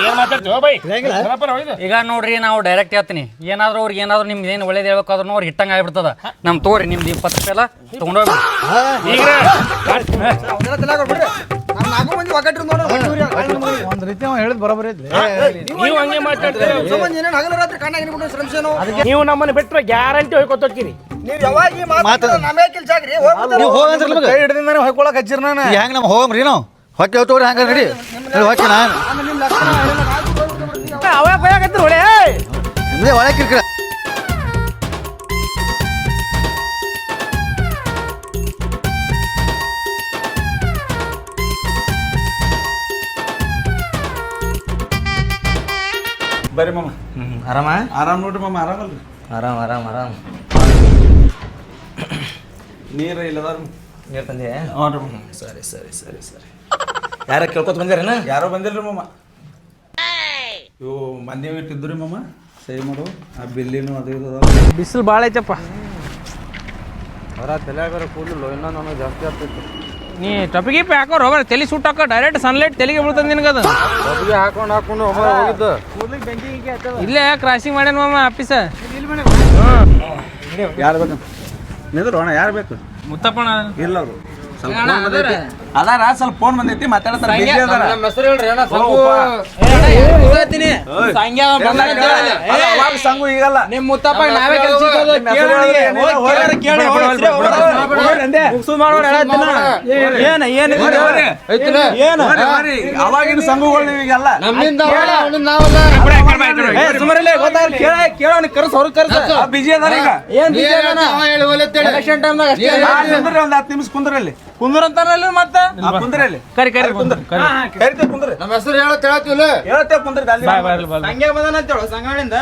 ಏನ್ ಮಾತಾಡ್ತೀವ ಬೈ ಈಗ ನೋಡ್ರಿ ನಾವು ಡೈರೆಕ್ಟ್ ಹೇಳ್ತೀನಿ ಏನಾದ್ರು ಅವ್ರಿಗೆ ಏನಾದ್ರು ನಿಮ್ದು ಏನು ಒಳ್ಳೇದು ಹೇಳ್ಬೇಕಾದ್ರೂ ಅವ್ರಿಗೆ ಹಿಟ್ಟಂಗೆ ಆಗಿಬಿಡ್ತದ ನಮ್ಮ ತೋರಿ ನಿಮ್ದು 20 ರೂಪಾಯಿ ಎಲ್ಲ ತೊಗೊಂಡೋಗ್ಬಿಡಿ ಒಂದು ರೀತಿ ಅವ ಹೇಳಿದ್ ಬರೋಬರಿ ಐತ್ರಿ ನೀವು ಹಂಗೆ ಮಾತಾಡ್ತೀರಿ ನೀವು ನಮ್ಮನ್ನ ಬಿಟ್ರೆ ಗ್ಯಾರಂಟಿ ಹೋಗ್ಕೊತ ಹೋಗ್ತೀರಿ ಕೈ ಹಿಡ್ದಿಂದಾನೆ ಹೊಯ್ಕೊಳಕ್ ಹಚ್ಚಿರಿ ನಾನು ಹೆಂಗ್ ನಮ್ಮ ಹೋಗ್ರಿ ನಾವು ಹೊಕ್ಕೆ ಹೋಗ್ತವ್ರಿ ಹಂಗ ನಡಿ ಹೊಕ್ಕೆ ನಾನು ಅವಾಗ ಕೊಯ್ಯಾಕತ್ತೀರಿ ಒಳ್ಳೆ ನಿಮ್ಮದೇ ಒಳಗೆ ಕಿರ್ಕಿರ ಬರ್ರಿ ಮಾಮ ಆರಾಮ ಆರಾಮ್ ನೋಡ್ರಿ ಮಾಮ ಆರಾಮಲ್ರಿ ಆರಾಮ್ ಆರಾಮ್ ಆರಾಮ್ ನೀರು ಇಲ್ಲದಾರ ನೀರು ತಂದೆ ಹ್ಞೂ ರೀ ಮಾಮ ಸರಿ ಸರಿ ಸರಿ ಸರಿ ಯಾರ ಕೇಳ್ಕೊತ ಬಂದಿರೇನ ಯಾರೋ ಬಂದಿಲ್ರಿ ಮಾಮ ಇವು ಮಂದಿ ಇಟ್ಟಿದ್ರಿ ಮಾಮ ಸಹಿ ಮಾಡು ಆ ಬಿಲ್ಲಿನು ಅದು ಇದು ಅದಾವ. ಬಿಸಿಲು ಭಾಳ ಐತಪ್ಪ. ಅವರ ತಲೆ ಬೇರೆ ಕೂದಲು ಇನ್ನೂ ನನಗೆ ಜಾಸ್ತಿ ಆಗ್ತಿತ್ತು ನೀ ಟಪಿಗೆ ಹಾಕೋ ರೋಗ ತಲೆ ಸುಟ್ಟು ಹಾಕೋ ಡೈರೆಕ್ಟ್ ಸನ್ಲೈಟ್ ತೆಲಿಗೆ ಬೀಳ್ತದೆ ನಿನಗದು. ಒಬ್ಬಗೆ ಹಾಕೊಂಡು ಹೋಗಿದ್ದು ಇಲ್ಲೇ ಕ್ರಾಸಿಂಗ್ ಮಾಡ್ಯಾನ ಮಾಮ ಆಫೀಸ. ಯಾರು ಬೇಕು ನಿಂದ್ರು ಅಣ್ಣ ಯಾರು ಬೇಕು ಮುತ್ತಪ್ಪಣ ಇಲ್ಲ ಅವರು ಸ್ವಲ್ಪ ಫೋನ್ ಬಂದೈತಿ ಅದಾರ ಸ್ವಲ್ಪ ಫೋನ್ ಬಂದೈತಿ ಮಾತಾಡ್ತಾರ busy ಅದಾರ. ಹೆಸರು ಹೇಳ್ರಿ ಅಣ್ಣ ಅವಾಗ ಸಂಗು ಈಗಲ್ಲ ನಿಮ್ಮ ಮುತ್ತಪ್ಪ ನಾವೇ ಅವಾಗಿನ ಸಂಘಗಳು ನೀವು ಈಗಲ್ಲ ಬಿಜಿ ಅದಾರ ಈಗ ಒಂದ್ 10 ನಿಮಿಷ ಕುಂದ್ರಲ್ಲಿ ಕುಂದ್ರಂತಾರಲ್ಲ ಮತ್ತೆ ಕುಂದ್ರಲ್ಲಿ ಕರಿ ಕರಿ ಕುಂದ್ರ ಕರಿತೇವೆ ಕುಂದ್ರಿ ನಮ್ಮ ಹೆಸರು ಹೇಳ್ತಿಲ್ಲ ಹೇಳ್ತೇವೆ ಕುಂದ್ರಿ ಹಂಗೆ ಬಂದನ ಅಂತೇಳು ಸಂಘಗಳಿಂದ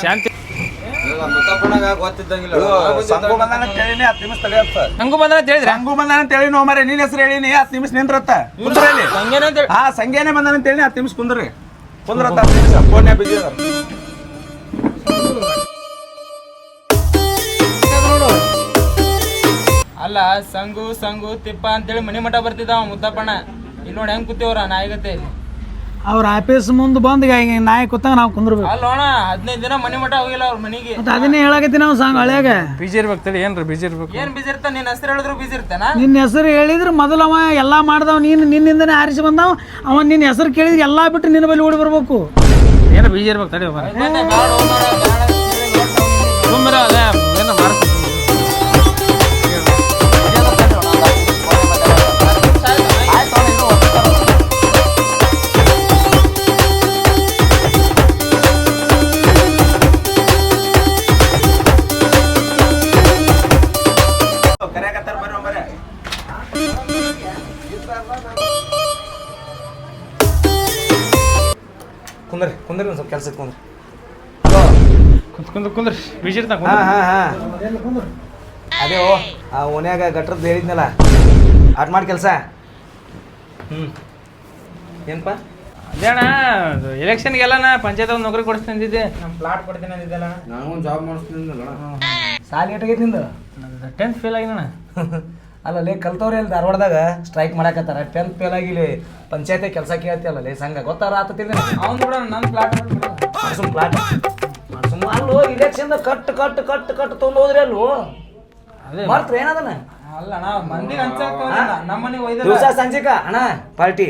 ಶಾಂತಿ ಮುತ್ತಪ್ಪನಾಗ ಗೊತ್ತಿದ್ದಂಗಿಲ್ಲ ಸಂಘು ಬಂದಾನ ಅಂತ ಹೇಳಿನಿ 10 ನಿಮಿಷ ತಡೆಯತ್ತ ಹಂಗೂ ಬಂದ್ರೆ ಅಂತ ಹೇಳಿದ್ರೆ ಸಂಘು ಬಂದಾನ ಅಂತ ಹೇಳಿ ಮಾರೆ ನಿನ್ನ ಹೆಸರು ಹೇಳಿನಿ 10 ನಿಮಿಷ ನಿಂದ್ರತ್ತ ಕುಂದ್ರಲ್ಲಿ ಹಾ ಸಂಘೇನೆ ಬಂದಾನ ಅಂತ ಹೇಳಿ 10 ನಿಮಿಷ ಕುಂದ್ರಿ ಕುಂದ್ರತ್ತ 10 ನಿಮಿಷ ಫೋನ್ ಬಿಜಿ ಅದ ಅಲ್ಲ ಸಂಗು ತಿಪ್ಪ ಅಂತೇಳಿ ಮನಿ ಮಠ ಬರ್ತಿದ್ದ ಅವ ಮುತ್ತಪ್ಪಣ್ಣ. ಇಲ್ಲಿ ನೋಡಿ ಹೆಂಗ್ ಕೂತೇವ್ರ ನಾಯಿಗತ್ತೆ ಇಲ್ಲಿ. ಅವ್ರ ಆಫೀಸ್ ಮುಂದೆ ಬಂದು ನಾಯಿ ಕೂತಾಗ ನಾವು ಕುಂದ್ರಬೇಕು. ಅಲ್ಲೋಣ 15 ದಿನ ಮನಿ ಮಠ ಹೋಗಿಲ್ಲ ಅವ್ರ ಮನಿಗೆ. ಮತ್ತೆ ಅದನ್ನೇ ಹೇಳಕತ್ತೀನಿ ನಾವು ಸಾಂಗ್ ಹಳ್ಯಾಗ. ಬಿಜಿ ಇರ್ಬೇಕು ತಡಿ ಏನ್ರಿ ಬಿಜಿ ಇರ್ಬೇಕು. ಏನ್ ಬಿಸಿ ಇರ್ತಾನ ನಿನ್ನ ಹೆಸರು ಹೇಳಿದ್ರು ಬಿಸಿ ಇರ್ತಾನ. ನಿನ್ನ ಹೆಸರು ಹೇಳಿದ್ರೆ ಮೊದಲು ಅವ ಎಲ್ಲ ಮಾಡ್ದವ, ನಿನ್ನಿಂದನೇ ಆರಿಸಿ ಬಂದವ. ಅವ ನಿನ್ನ ಹೆಸರು ಕೇಳಿದ್ರೆ ಎಲ್ಲ ಬಿಟ್ಟು ನಿನ್ನ ಬಳಿ ಓಡಿ ಬರ್ಬೇಕು. ಏನೋ ಬಿಜಿ ಇರ್ಬೇಕು ತಡಿ ಸುಮ್ಮನೆ ಅದೇ ಏನೋ ಮಾಡ್ತೀನಿ. ಕುಂದ್ರಿ ಒಂದು ಸ್ವಲ್ಪ ಕೆಲಸಕ್ಕೆ ಕುಂದ್ರಿ. ಕುಂದ್ರಿ ಬಿಜಿ ಇರ್ತಾನ. ಅದೇ ಆ ಓನ್ಯಾಗ ಗಟ್ರದ್ದು ಹೇಳಿದ್ನಲ್ಲ ಆಟ್ ಮಾಡಿ ಕೆಲಸ. ಏನಪ್ಪ ಅದೇಣ ಎಲೆಕ್ಷನ್ಗೆಲ್ಲ ನಾ ಪಂಚಾಯತ್ ಒಂದು ನೌಕರಿ ಕೊಡಿಸ್ತೀನಿ ಅಂದಿದ್ದೆ. ನಮ್ ಪ್ಲಾಟ್ ಕೊಡ್ತೀನಿ ಅಂದಿದ್ದಲ್ಲ. ನಾನು ಒಂದು ಜಾಬ್ ಮಾಡಿಸ್ತಿದ್ದಲ್ಲ ಸಾಲಿ ಏಟಾಗೈತಿ ನಿಂದು? 10th ಫೇಲ್ ಆಗಿನ. ಅಲ್ಲೇ ಕಲ್ತವ್ರಿ ಅಲ್ಲಿ ಧಾರವಾಡದಾಗ ಸ್ಟ್ರೈಕ್ ಮಾಡಕತ್ತಾರ. 10th ಫೇಲ್ ಆಗಿಲಿ ಪಂಚಾಯತ್ ಕೆಲಸ ಕೇಳ್ತಿಯಲ್ಲ ಸಂಘ ಗೊತ್ತಾರ ಆತತಿಲ್ಲ ಅವ್ನು ಕೂಡ ನನ್ನ ಪ್ಲಾಟ್ ಮಾಡ್ಸುಮ್ ಪ್ಲಾಟ್ ಮಾಡ್ಸುಮ್. ಅಲ್ಲೋ election cut cut cut cut ತೊಗೊಂಡು ಹೋದ್ರಿ ಅಲ್ಲೋ ಮಾಡ್ತ್ರ ಏನದನ ಅಲ್ಲ ನಾ ಮಂದಿಗೆ ಹಂಚಾಕ ನಮ್ಮ ಮನೆಗೆ ಒಯ್ದ ದಿವಸ ಸಂಜಿಕ ಅಣ್ಣ ಪಾರ್ಟಿ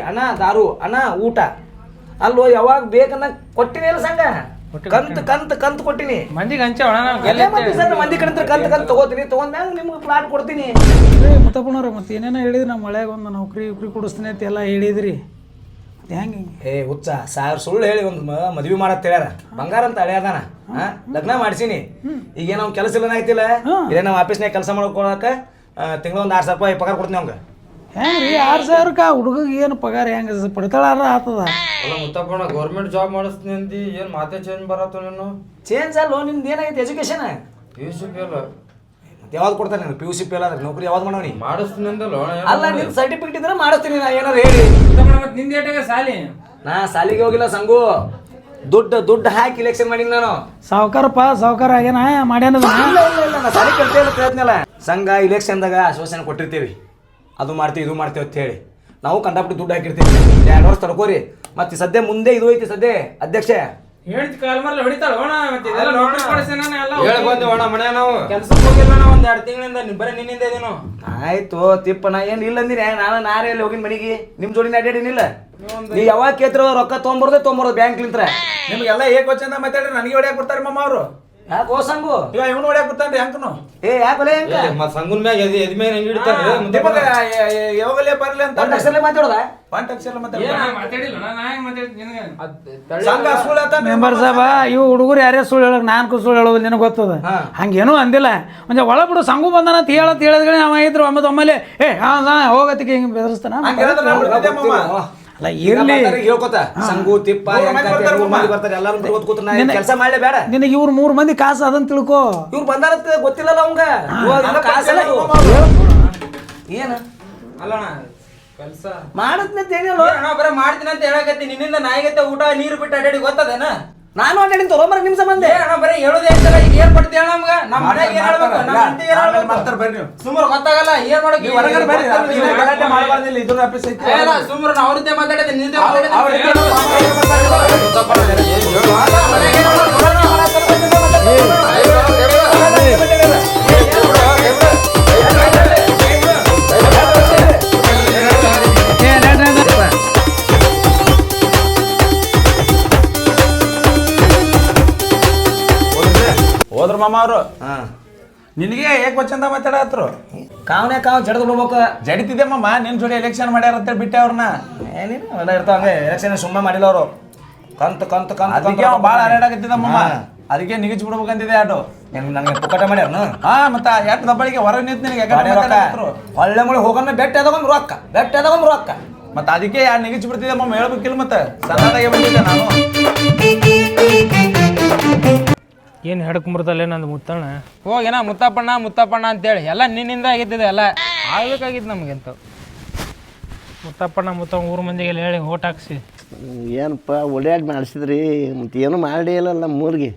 ಅಣ್ಣ ದಾರು ಅಣ್ಣ ಊಟ. ಅಲ್ಲೋ ಯಾವಾಗ ಬೇಕನ್ನ ಕೊಟ್ಟಿನಿ ಅಲ್ಲ ಸಂಘ ಕಂತ್ ಕೊಟ್ಟಿನಿ. ಮಂದಿಗೆ ಹಂಚೋಣ ಮಂದಿ ಕಡೆ ಕಂತ್ ತಗೋತೀನಿ. ತಗೊಂಡ್ಮ್ಯಾಗ ನಿಮ್ಗೆ ಪ್ಲಾಟ್ ಕೊಡ್ತೀನಿ. ಮುತ್ತಪ್ಪನವ್ರೆ ಮತ್ತೆ ಏನೇನೋ ಹೇಳಿದ್ರಿ, ನಮ್ಮ ಮಳೆಯಾಗ ಒಂದು ನೌಕರಿ ಕೊಡಿಸ್ತೀನಿ ಅಂತ ಎಲ್ಲ ಹೇಳಿದ್ರಿ. ಹೆಂಗೆ ಹುಚ್ಚ 1000 ಸುಳ್ಳು ಹೇಳಿ ಒಂದು ಮದ್ವಿ ಮಾಡತ್ ಹೇಳ್ಯಾರ. ಬಂಗಾರ ಅಂತ ಹಳೆಯದಾನ ಲಗ್ನ ಮಾಡ್ಸೀನಿ. ಈಗ ಏನೋ ಕೆಲಸ ಇಲ್ಲ ಆಯ್ತಿಲ್ಲ ಇದೇ ನಾವು ಆಫೀಸ್ನಾಗ ಕೆಲಸ ಮಾಡ್ಕೊಳಕ ತಿಂಗಳ ಒಂದು 6,000 ರೂಪಾಯಿ ಪಗಾರ ಕೊಡ್ತೀನಿ ಅವಂಗ. ಹೆಂಗ್ರಿ 6,000 ಹುಡುಗಿಗೆ ಏನು ಪಗಾರ ಹೆಂಗೆ ಪಡ್ತಾಳಾರ ಆತದ? ಅಲ್ಲ ಮುತ್ತಪ್ಪಣ್ಣ ಗೌರ್ಮೆಂಟ್ ಜಾಬ್ ಮಾಡಿಸ್ತೀನಿ ಅಂತಿ ಏನು ಮಾತೇ ಚೇಂಜ್ ಬರತ್ತ ನೀನು? ಚೇಂಜ್ ಅಲ್ಲೋ ನಿಮ್ದು ಏನಾಗೈತೆ ಎಜುಕೇಶನ್? PUC ಅಲ್ಲ ಯಾವ್ದು ಕೊಡ್ತಾನೆ ನೀನು? PUC ಫೇಲ್ ಆದ್ರೆ ನೌಕರಿ ಯಾವ್ದು ಮಾಡವನಿ? ಮಾಡಿಸ್ತೀನಿ ಅಂದಲ್ಲ ಅಲ್ಲ ನಿನ್ ಸರ್ಟಿಫಿಕೇಟ್ ಇದ್ರೆ ಮಾಡಿಸ್ತೀನಿ ನಾ ಏನಾರು ಹೇಳಿ. ನಿಂದೇಟಾಗ ಸಾಲಿ ನಾ ಸಾಲಿಗೆ ಹೋಗಿಲ್ಲ ಸಂಗು. ದುಡ್ಡು ಹಾಕಿ ಇಲೆಕ್ಷನ್ ಮಾಡೀನಿ ನಾನು. ಸಾವುಕಾರ ಆಗ್ಯಾನ ಮಾಡ್ಯಾನ. ಇಲ್ಲ ನಾ ಸಾಲಿ ಕಲ್ತೇ ಇಲ್ಲ ಪ್ರಯತ್ನ ಸಂಘ ಇಲೆಕ್ಷನ್ದಾಗ ಆಶ್ವಾಸನೆ ಕೊಟ್ಟಿರ್ತೀವಿ, ಅದು ಮಾಡ್ತೀವಿ ಇದು ಮಾಡ್ತೇವೆ ಅಂತ ಹೇಳಿ ನಾವು ಕಂಡಾಪಟ್ಟಿ ದುಡ್ಡು ಹಾಕಿರ್ತೀವಿ. 2 ವರ್ಷ ತಡ್ಕೋರಿ. ಮತ್ತೆ ಸದ್ಯ ಮುಂದೆ ಇದು ಐತಿ ಸದ್ಯ ಅಧ್ಯಕ್ಷ ಹೇಳ್ತಿ ಕಾಲ್ ಮರ್ಲಿ ಹೊಡಿತಾಳ ಹೋಣ. ಮತ್ತೆ ಇದೆಲ್ಲ ನೌಕರಿ ಕೊಡಿಸ್ತೀನಿ ಎಲ್ಲ ಹೇಳಿ ಬಂದು ಅಣ್ಣ ಮನೆ ನಾವು ಕೆಲ್ಸಕ್ಕೆ ಹೋಗಿಲ್ಲ ನಾ 1-2 ತಿಂಗಳಿಂದ ಬರೀ ನಿನ್ನಿಂದ ಇದೀನು. ಆಯ್ತು ತಿಪ್ಪ ನಾ ಏನು ಇಲ್ಲ ಅಂದಿನಿ. ನಾರೇ ಅಲ್ಲಿ ಹೋಗಿನ ಮನೆಗೆ ನಿಮ್ಮ ಜೋಡಿನ ಅಡ್ಡಾಡಿನಿಲ್ಲ. ನೀವು ಯಾವಾಗ ಕೇಳ್ತಿರೋ ರೊಕ್ಕ ತೊಗೊಂಬರೋದು ಬ್ಯಾಂಕ್ ಲಿಂತ್ರ. ನಿಮ್ಗೆಲ್ಲ ಏಕವಚನ ಮಾತಾಡ್ರಿ ನನಗೆ ಹೊಡ್ಯಾಕ್ ಬರ್ತಾರೆ ಮಾಮ ಅವರು. ಯಾಕೋ ಸಂಗು ಈಗ ಇವ್ನು ಹೊಡ್ಯಾಕ ಬರ್ತಾನ್ರಿ ಹೆಂಕನು ಏ ಯಾಕಲೆ ಹೆಂಗ ಸಂಗುನ್ ಮ್ಯಾಗ ಎದ್ ಮೇಲೆ ಹೆಂಗ್ ಇಡ್ತಾರ ನಿಮಗ ಯಾವಾಗಲೇ ಬರ್ಲಿ ಅಂತ ಒಂದ್ ಅಕ್ಷರಲೆ ಮಾತಾಡೋದ ಪಾಯಿಂಟ್ ಅಕ್ಷರ ಮತ್ತೆ ಮಾತಾಡಿಲ್ಲ ನಾ ಹೆಂಗ್ ಮಾತಾಡ್ತೀನಿ ಸಂಘ ಸುಳ್ಳು ಅಂತ ಮೆಂಬರ್ ಸಾಬ ಇವು ಹುಡುಗರು ಯಾರೇ ಸುಳ್ಳು ಹೇಳಕ್ ನಾನು ಸುಳ್ಳು ಹೇಳೋದು ನಿನಗೆ ಗೊತ್ತದ ಹಂಗೇನೂ ಅಂದಿಲ್ಲ ಒಂದ್ ಒಳ ಬಿಡು ಸಂಗು ಬಂದಾನ ಅಂತ ಹೇಳಿದ್ಗಳೇ ಅವ ಇದ್ರು ಒಮ್ಮೆ ಏ ಹೋಗತ್ತಿಗೆ ಹಿಂಗೆ ಬೆದರಿಸ್ತಾನ ಹಂಗ ಹೇಳಿದ್ರೆ ನಾವು ಬಿಡ್ತಿದ್ದೆ ಮಾಮ. ಅಲ್ಲ ಇರ್ಲಿ ಹೇಳ್ಕೊತ ಸಂಗು ತಿಪ್ಪ ಬರ್ತಾರೆ ಎಲ್ಲಾರು ಕೆಲಸ ಮಾಡ್ಲೇ ಬೇಡ ನಿನಗೆ ಇವ್ರು 3 ಮಂದಿ ಕಾಸು ಅದಂತ ತಿಳ್ಕೊ ಇವ್ರು ಬಂದಾರಂತ ಗೊತ್ತಿಲ್ಲಲ್ಲ ಅವಂಗ ಕಾಸಲ್ಲ ಏನ ಅಲ್ಲಣ್ಣ ಕೆಲ್ಸ ಮಾಡತ್ನ ತಿಳಿಯಲ್ಲ ಅಣ್ಣ ಬರ ಮಾಡ್ತೀನಿ ಅಂತ ಹೇಳಕತ್ತಿ ನಿನ್ನಿಂದ ನಾಯಿಗತ್ತೆ ಊಟ ನೀರು ಬಿಟ್ಟು ಅಡ್ಡಾಡಿ ಗೊತ್ತದೇನ ನಾನು ಅಡ್ಡಾಡಿನ ತಗೊಂಬರ ನಿಮ್ ಸಂಬಂಧ ಅಣ್ಣ ಬರೀ ಹೇಳೋದೇ ಅಂತಲ್ಲ ಈಗ ಏನ್ ಕೊಡ್ತೀಯ ಅಣ್ಣ ನಮ್ಗ ನಮ್ಮ ಮನ್ಯಾಗ ಏನ್ ಹೇಳ್ಬೇಕು ನಮ್ಮ ಹೆಂಡತಿ ಏನ್ ಹೇಳ್ಬೇಕು ಮಾಡ್ತಾರೆ ಬರ್ರಿ ನೀವು ಸುಮ್ರ ಗೊತ್ತಾಗಲ್ಲ ಏನ್ ಮಾಡಕ್ ಹೊರಗಡೆ ಬರ್ರಿ ನೀವು ಗಲಾಟೆ ಮಾಡಬಾರ್ದಿಲ್ಲ ಇದ್ರ ಆಫೀಸ್ ಐತಿ ಸುಮ್ರ ನಾ ಅವ್ರ ಜೊತೆ ಮಾತಾಡಿದೆ ನಿನ್ ಹೋದ್ರ ಮಾಮ ಅವರು ನಿನಗೆ ಏಕವಚನದ ಮಾತಾಡತ್ರು ಕಾವನೇ ಕಾವ್ ಜಡದ್ ಬಿಡ್ಬೇಕು ಜಡಿತಿದ್ದೆ ಮಾಮ ನಿನ್ ಜೋಡಿ ಎಲೆಕ್ಷನ್ ಮಾಡ್ಯಾರ ಅಂತೇಳಿ ಬಿಟ್ಟೆ ಅವ್ರನ್ನ ಏನೇನು ಎಲ್ಲ ಇರ್ತಾವ ಹಂಗೆ ಎಲೆಕ್ಷನ್ ಸುಮ್ಮನೆ ಮಾಡಿಲ್ಲ ಅವರು ಕಂತು ಕಂತು ಕಂತು ಅದಕ್ಕೆ ಅವ ಭಾಳ ಹರಡಾಕತ್ತಿದ್ದ ಮಾಮ ಅದಕ್ಕೆ ನಿಗಚ್ ಬಿಡ್ಬೇಕಂತಿದೆ ಆಟೋ ನಂಗೆ ಪುಕ್ಕಟ ಮಾಡ್ಯಾರ ಹಾ ಮತ್ತ ಎಷ್ಟು ದಬ್ಬಳಿಗೆ ಹೊರಗೆ ನಿಂತ ನಿನಗೆ ಒಳ್ಳೆ ಮುಳಿ ಹೋಗೋಣ ಬೆಟ್ಟ ಎದಗೊಂಡ್ ರೊಕ್ಕ ಮತ್ತ ಅದಕ್ಕೆ ಯಾರು ನಿಗಚ್ ಬಿಡ್ತಿದ್ದೆ ಮಾಮ ಹೇಳ್ಬೇಕಿಲ್ಲ ಮತ್ತೆ ಸಣ್ಣದಾಗೆ ಬಂದಿದ್ದೆ ನಾನು ಏನು ಹೆಡ್ಕೊಂಬರ್ತಲ್ಲ ನಂದು ಮುತ್ತಣ್ಣ ಹೋಗೇನ ಮುತ್ತಪ್ಪಣ್ಣ ಅಂತೇಳಿ ಎಲ್ಲ ನಿನ್ನಿಂದ ಆಗಿದ್ದಿದೆ ಎಲ್ಲ ಆಗ್ಬೇಕಾಗಿದ್ದು ನಮ್ಗೆಂತ ಮುತ್ತಪ್ಪ ಊರು ಮಂದಿಗೆಲ್ಲ ಹೇಳಿ ಓಟ್ ಹಾಕ್ಸಿ ಏನಪ್ಪ ಓಡಾಡಿ ಮಾಡಿಸಿದ್ರಿ ಮತ್ತೆ ಏನು ಮಾಡಿ ಇಲ್ಲಲ್ಲ ನಮ್ಮೂರಿಗೆ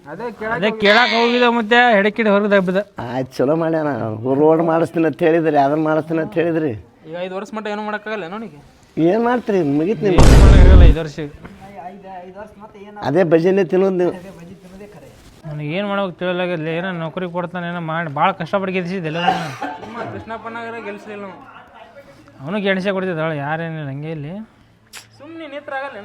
ಅದೇ ಕೇಳಕ್ಕೆ ಹೋಗಿದ್ದ ಮತ್ತೆ ಹೆಡಕಿಡಿ ಹೊರಗೆ ದಬ್ಬಿದ ಆಯ್ತು ಚಲೋ ಮಾಡ್ಯಾನ ರೋಡ್ ಮಾಡಿಸ್ತೀನಿ ಅಂತ ಹೇಳಿದ್ರಿ ಅದನ್ನ ಮಾಡಿಸ್ತೀನಿ ಅಂತ ಹೇಳಿದ್ರಿ ಈಗ 5 ವರ್ಷ ಮಟ್ಟ ಏನು ಮಾಡೋಕ್ಕಾಗಲ್ಲ ನೋಡಿಗೆ ಏನು ಮಾಡ್ತೀರಿ ಮುಗಿತು ನೀವು ಇರಲ್ಲ 5 ವರ್ಷ ಅದೇ ಭಜನೆ ತಿನ್ನೋದು ನೀವು ನನಗೆ ಏನು ಮಾಡ್ಬೇಕು ತಿಳಿಲಾಗಿಲ್ಲ ಏನೋ ನೌಕರಿ ಕೊಡ್ತಾನೆ ಏನೋ ಮಾಡಿ ಭಾಳ ಕಷ್ಟಪಟ್ಟು ಗೆಲ್ಸಿದ್ದೆಲ್ಲ ಕೃಷ್ಣಪ್ಪನಾಗರ ಗೆಲ್ಸಲಿಲ್ಲ ನಾವು ಅವನು ಗೆಣಸೆ ಕೊಡ್ತಿದ್ದಾಳೆ ಯಾರೇನಿಲ್ಲ ಹಂಗೆ ಇಲ್ಲಿ ಸುಮ್ಮನೆ ನಿತ್ರ ಆಗಲ್ಲ